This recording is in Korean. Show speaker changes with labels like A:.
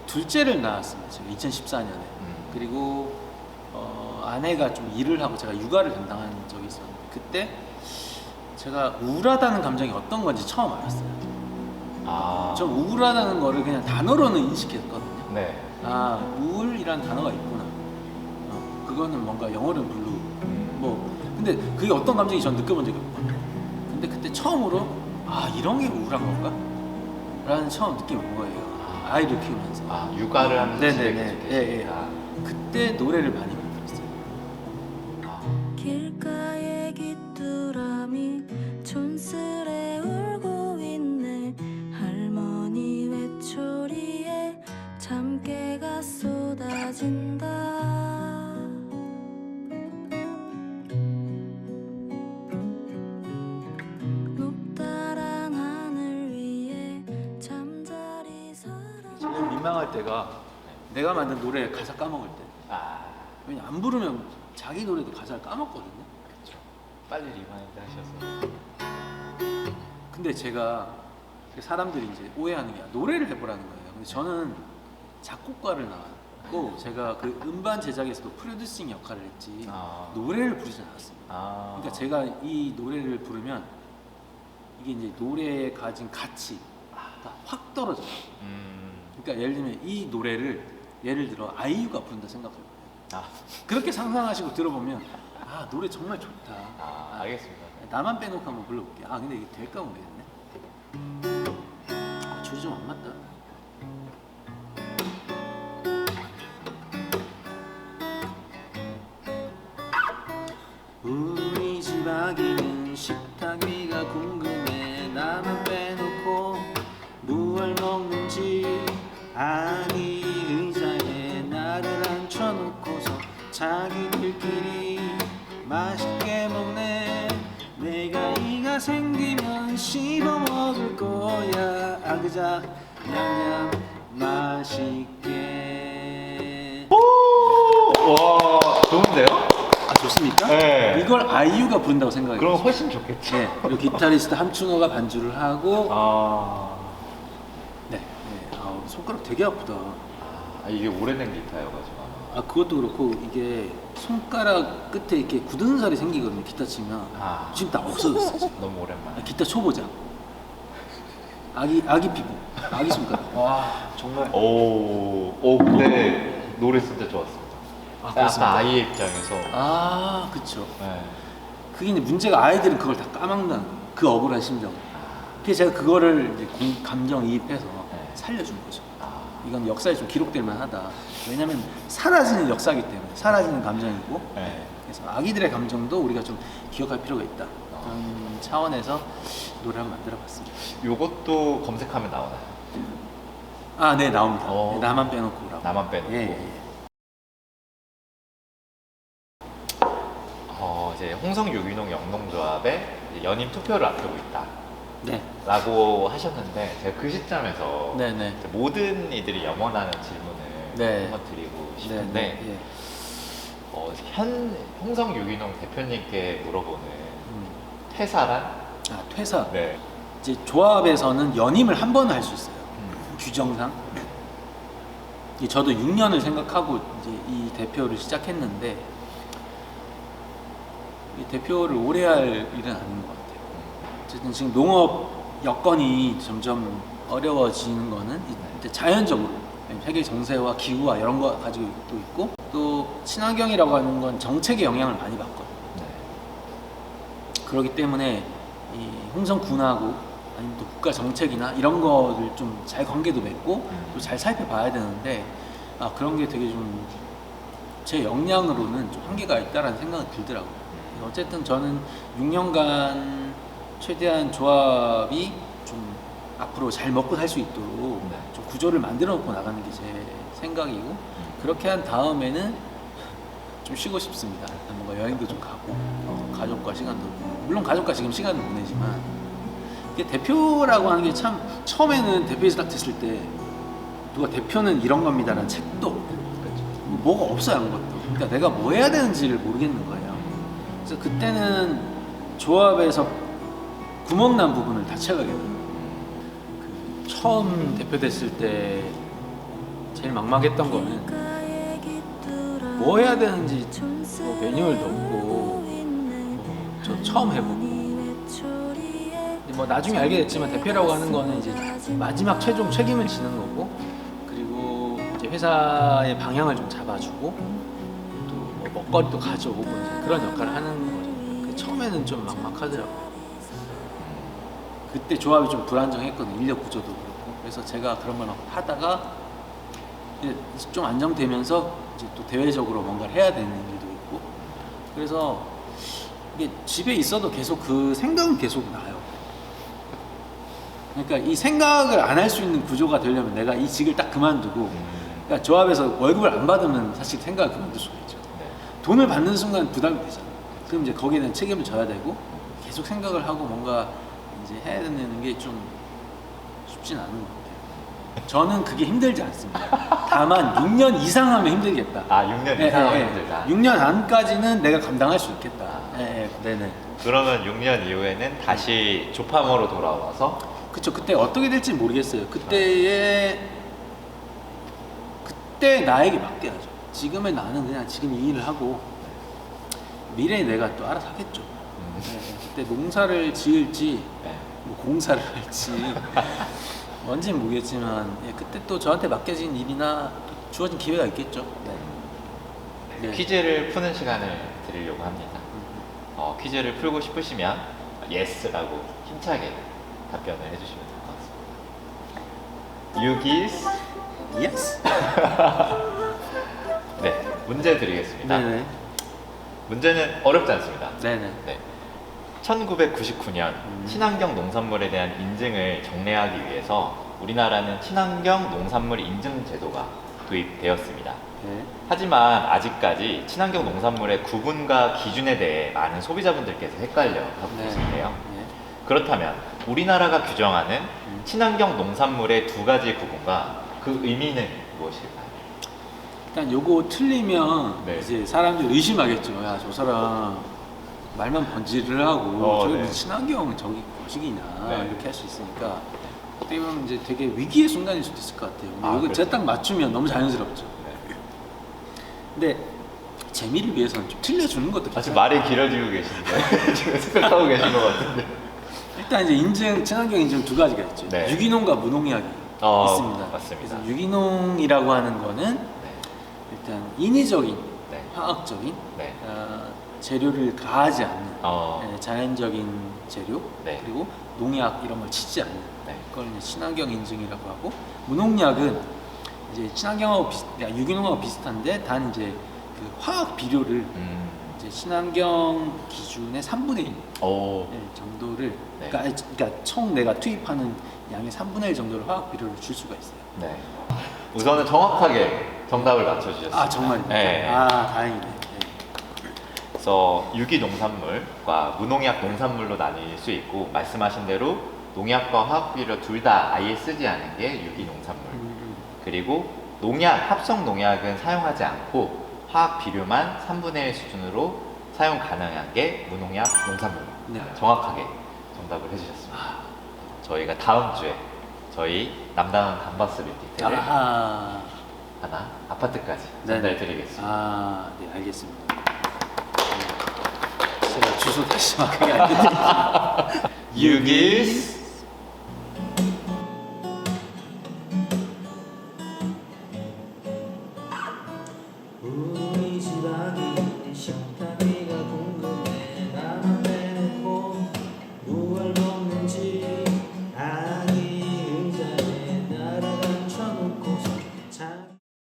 A: 둘째를 낳았습니다. 제가 2014년에. 그리고 아내가 좀 일을 하고 제가 육아를 담당한 적이 있었는데 그때 제가 우울하다는 감정이 어떤 건지 처음 알았어요. 저 우울하다는 거를 그냥 단어로는 인식했거든요.
B: 네.
A: 아, 우울이란 단어가 있구나. 그거는 뭔가 영어로는 블루. 뭐 근데 그게 어떤 감정인지 전 느껴본 적이 없거든요. 근데 그때 처음으로 아, 이런 게 우울한 건가? 라는 처음 느낌이 온 거예요. 아이를 키우면서.
B: 육아를 하면서
A: 네네네. 예. 그때 노래를 많이 만들었어요.
C: 길가에 귀뚜라미 촌스레 울고 있네. 할머니 외톨이에 잠깨가 쏟아진다. 높다란 하늘 위에 잠자리 사람.
A: 제일 민망할 때가 내가 만든 노래 가사 까먹을 때. 왜냐 안 부르면 자기 노래도 가사를 까먹거든요.
B: 그렇죠. 빨리 리마인드 하셔서.
A: 근데 제가 사람들이 이제 오해하는 게 노래를 해보라는 거예요. 근데 저는 작곡가를 나왔고 제가 그 음반 제작에서도 프로듀싱 역할을 했지 노래를 부르진 않았습니다. 그러니까 제가 이 노래를 부르면 이게 이제 노래에 가진 가치가 확 떨어져요. 그러니까 예를 들면 이 노래를 예를 들어 아이유가 부른다 생각해요. 그렇게 상상하시고 들어보면 아, 노래 정말 좋다.
B: 알겠습니다.
A: 나만 빼놓고 한번 불러볼게요. 아, 근데 이게 될까 모르겠네. 줄이 좀 안 맞다. 우리 집 아기는 식탁 위가 궁금해. 나만 빼놓고 무얼 먹는지. 아기 의자에 나를 앉혀놓고서 자기들끼리 맛있게 먹네. 내가 이가 생기면 씹어 먹을 거야. 아그작 냠냠 맛있게.
B: 와, 좋은데요?
A: 아, 좋습니까?
B: 네.
A: 이걸 아이유가 부른다고 생각해요.
B: 그럼 훨씬 좋겠죠.
A: 네. 그리고 기타리스트 함춘호가 반주를 하고 네. 손가락 되게 아프다.
B: 이게 오래된 기타여가지고.
A: 그것도 그렇고 이게 손가락 끝에 이렇게 굳은 살이 생기거든요. 기타 치면. 지금 다 없어졌어. 지금.
B: 너무 오랜만에.
A: 기타 초보자. 아기 피부. 아기 손가락. 와, 정말.
B: 근데 노래 진짜 좋았습니다.
A: 그렇습니까?
B: 아까 아이의 입장에서.
A: 그쵸.
B: 네.
A: 그게 이제 문제가 아이들은 그걸 다 까먹는 그 억울한 심정. 그래서 제가 그거를 이제 감정이입해서 살려준 거죠. 이건 역사에 좀 기록될 만하다. 왜냐면 사라지는 역사이기 때문에 사라지는 감정이고 그래서 아기들의 감정도 우리가 좀 기억할 필요가 있다. 그런 차원에서 노래를 한번 만들어봤습니다.
B: 요것도 검색하면 나오나요?
A: 네, 나옵니다. 네, 나만 빼놓고라고.
B: 나만 빼놓고.
A: 예.
B: 이제 홍성 유기농 영농조합에 이제 연임 투표를 앞두고 있다.
A: 네.
B: 라고 하셨는데 제가 그 시점에서
A: 네네.
B: 모든 이들이 염원하는 질문을 한번 드리고 싶은데 현 홍성 유기농 대표님께 물어보는 퇴사란?
A: 퇴사.
B: 네.
A: 이제 조합에서는 연임을 한 번 할 수 있어요. 규정상. 저도 6년을 생각하고 이제 이 대표를 시작했는데 이 대표를 오래 할 일은 아닌 것 같아요. 어쨌든 지금 농업 여건이 점점 어려워지는 거는 이제 자연적으로 세계 정세와 기후와 이런 거 가지고 또 있고 또 친환경이라고 하는 건 정책의 영향을 많이 받거든요. 그렇기 때문에 이 홍성군하고 아니면 또 국가 정책이나 이런 거를 좀 잘 관계도 맺고 또 잘 살펴봐야 되는데 그런 게 되게 좀 제 역량으로는 좀 한계가 있다라는 생각이 들더라고요. 어쨌든 저는 6년간 최대한 조합이 좀 앞으로 잘 먹고 살 수 있도록 좀 구조를 만들어 놓고 나가는 게 제 생각이고 그렇게 한 다음에는 좀 쉬고 싶습니다. 뭔가 여행도 좀 가고 가족과 시간도 물론 가족과 지금 시간을 보내지만 이게 대표라고 하는 게 참 처음에는 대표에서 딱 됐을 때 누가 대표는 이런 겁니다라는 책도
B: 그렇죠.
A: 뭐가 없어요 아무것도. 그러니까 내가 뭐 해야 되는지를 모르겠는 거예요. 그래서 그때는 조합에서 구멍난 부분을 다 채워가겠더라고요. 그 처음 대표됐을 때 제일 막막했던 거는 뭐 해야 되는지 뭐 매뉴얼도 없고 저 처음 해보고 뭐 나중에 알게 됐지만 대표라고 하는 거는 이제 마지막 최종 책임을 지는 거고 그리고 이제 회사의 방향을 좀 잡아주고 또 뭐 먹거리도 가져오고 이제 그런 역할을 하는 거죠. 처음에는 좀 막막하더라고요. 그때 조합이 좀 불안정했거든요. 인력 구조도 그렇고. 그래서 제가 그런 걸 막 하다가 이제 좀 안정되면서 이제 또 대외적으로 뭔가를 해야 되는 일도 있고. 그래서 이게 집에 있어도 계속 그 생각은 계속 나요. 그러니까 이 생각을 안 할 수 있는 구조가 되려면 내가 이 직을 딱 그만두고 그러니까 조합에서 월급을 안 받으면 사실 생각을 그만둘 수가 있죠.
B: 네.
A: 돈을 받는 순간 부담이 되잖아요. 그럼 이제 거기에 대한 책임을 져야 되고 계속 생각을 하고 뭔가 이제 해야 되는 게 좀 쉽진 않은 것 같아요. 저는 그게 힘들지 않습니다. 다만 6년 이상 하면 힘들겠다.
B: 아 6년 이상 하면 힘들다.
A: 6년 안까지는 내가 감당할 수 있겠다. 네네.
B: 그러면 6년 이후에는 다시 조파모로 돌아와서
A: 그쵸. 그때 어떻게 될지 모르겠어요. 그때 나에게 맡겨야죠. 지금의 나는 그냥 지금 이 일을 하고 미래에 내가 또 알아서 하겠죠. 그때 농사를 지을지
B: 네.
A: 뭐 공사를 할지 뭔지는 모르겠지만 그때 또 저한테 맡겨진 일이나 또 주어진 기회가 있겠죠. 네.
B: 퀴즈를 푸는 시간을 드리려고 합니다. 퀴즈를 풀고 싶으시면 yes라고 힘차게 답변을 해주시면 될 것 같습니다. 6is
A: Yes.
B: 네, 문제 드리겠습니다.
A: 네네.
B: 문제는 어렵지 않습니다.
A: 네네.
B: 네. 1999년 친환경 농산물에 대한 인증을 정례하기 위해서 우리나라는 친환경 농산물 인증 제도가 도입되었습니다.
A: 네.
B: 하지만 아직까지 친환경 농산물의 구분과 기준에 대해 많은 소비자분들께서 헷갈려 하고 계신데요.
A: 네.
B: 그렇다면 우리나라가 규정하는 친환경 농산물의 두 가지 구분과 그 의미는 무엇일까요?
A: 일단 요거 틀리면
B: 네.
A: 이제 사람들이 의심하겠죠. 야, 저 사람 말만 번지를 하고 저게
B: 네.
A: 무슨 친환경 저기 거식이냐
B: 네.
A: 이렇게 할 수 있으니까 어떻게 보면 이제 되게 위기의 순간일 수도 있을 것 같아요. 근데 이거
B: 그렇죠.
A: 제가 딱 맞추면 너무 자연스럽죠.
B: 네.
A: 근데 재미를 위해서는 좀 틀려주는 것도
B: 지금
A: 괜찮아요.
B: 말이 길어지고 계신데 지금 생각하고 계신 것 같은데.
A: 일단 이제 인증 친환경 인증 두 가지가 있죠.
B: 네.
A: 유기농과 무농약이 있습니다.
B: 맞습니다.
A: 그래서 유기농이라고 하는 거는
B: 네.
A: 일단 인위적인
B: 네.
A: 화학적인
B: 네.
A: 재료를 가하지 않는
B: 어.
A: 자연적인 재료
B: 네.
A: 그리고 농약 이런 걸 치지 않는
B: 네.
A: 그걸 이제 친환경 인증이라고 하고 무농약은 이제 친환경하고 유기농하고 비슷한데 단 이제 그 화학 비료를 이제 친환경 기준의 3분의 1
B: 오.
A: 정도를
B: 네.
A: 그러니까 총 내가 투입하는 양의 3분의 1 정도를 화학 비료를 줄 수가 있어요.
B: 네. 우선은 정확하게 정답을 맞춰주셨습니다.
A: 아 정말?
B: 네.
A: 아 다행이네. 네.
B: 그래서 유기 농산물과 무농약 농산물로 나뉠 수 있고 말씀하신 대로 농약과 화학 비료 둘 다 아예 쓰지 않은 게 유기 농산물. 그리고 농약, 합성 농약은 사용하지 않고 화학 비료만 3분의 1 수준으로 사용 가능한 게 무농약 농산물.
A: 네.
B: 정확하게 정답을 해주셨습니다. 저희가 다음 주에 저희 남다른 감바스 밀키트를
A: 아하.
B: 하나 아파트까지
A: 네네.
B: 전달드리겠습니다.
A: 아, 네, 알겠습니다. 네. 제가 주소 다시 막 그게 안 되니까.
B: 유기스